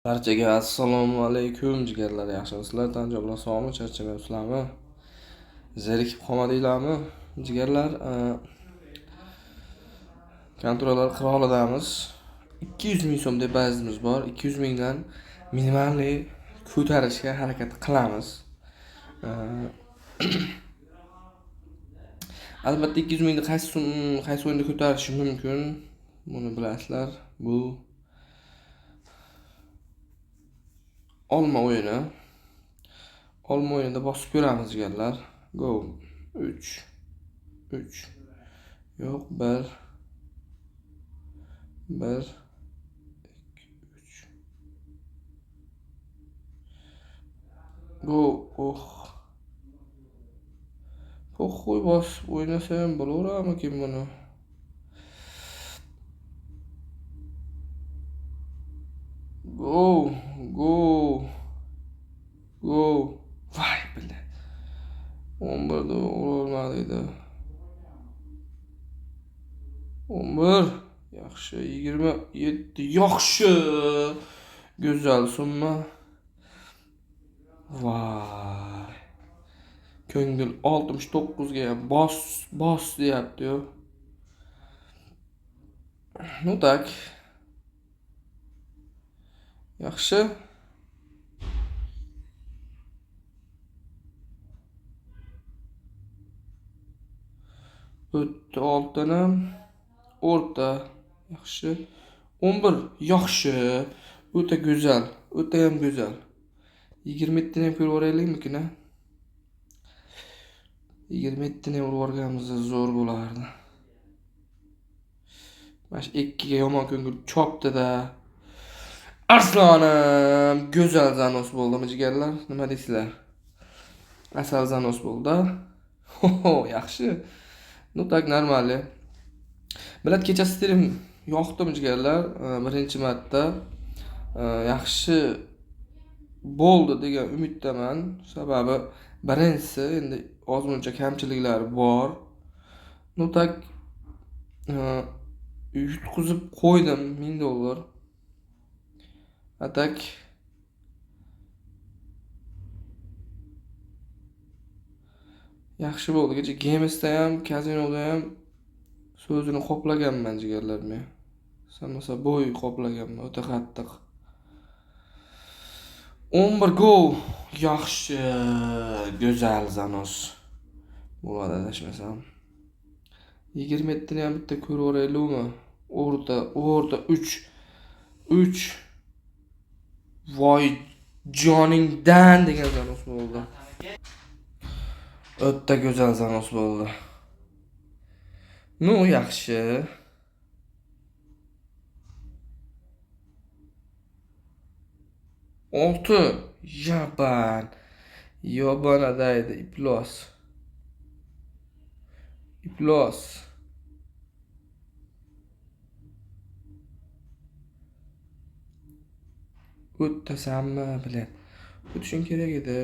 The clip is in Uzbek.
Barchaga assalomu alaykum jigarlar, yaxshimisizlar? Tan joy bilan sog'mi, charchamayapsizlarmi? Zerikib qolmadinglarmi? Jigarlar, kontrollar qirolidamiz. 200 ming so'm deb bazimiz bor. 200 mingdan minimalniy ko'tarishga harakat qilamiz. Albatta 200 mingni qaysi o'yinda ko'tarishim mumkin? Buni bilasizlar. Bu olma o'yini. Olma o'yinida bosib ko'ramiz jigarlar. Go. 3 yo'q 1 2 3 go. Qo'y bosib o'ynasam bo'laveramikin buni. Go. Vay bile. 11'da olmadı edi. 11. Yaxshi, 27. Yaxshi. Go'zal summa. Vay. Ko'ngil 69 ga bos deyapti-yu. Ну так. Yaxshi. O'tdi oltinim. O'rta. Yaxshi. 11. Yaxshi. O'ta go'zal. O'ta ham go'zal. 27 ni ham ko'rib o'raylikmikin ha? 27 ni ham urganimizda zo'r bo'lardi. Mana shu 2 ga yomon ko'ngil chopdi-da. Arslonim, go'zal zanos bo'ldimi jigarlar? Nima deysizlar? Asal zanos bo'ldi. Yaxshi. Ну так нормально. Bilat kecha stream yoqdimi jigarlar? Birinchi marta yaxshi bo'ldi degan umiddaman. Sababi birinchisi endi ozmuncha kamchiliklari bor. Ну так yutqizib qo'ydim $1000. Atak yaxshi bo'ldi. Kecha Games'da ham, Kazinoda ham so'zini qoplaganman jigarlar men. Samasa bo'y qoplaganman, o'ta qattiq. 11 go. Yaxshi, go'zal zanos. Bo'ladi adashmasam. 27 ni ham bitta ko'rib o'raylikmi? O'rta 3. Voy joningdan degan zanos bo'ldi. O'ta go'zal zanos bo'ldi. Ну, yaxshi. 6. Yobanadaydi iplos. O'tasammi, bilan. O'tishim kerak edi.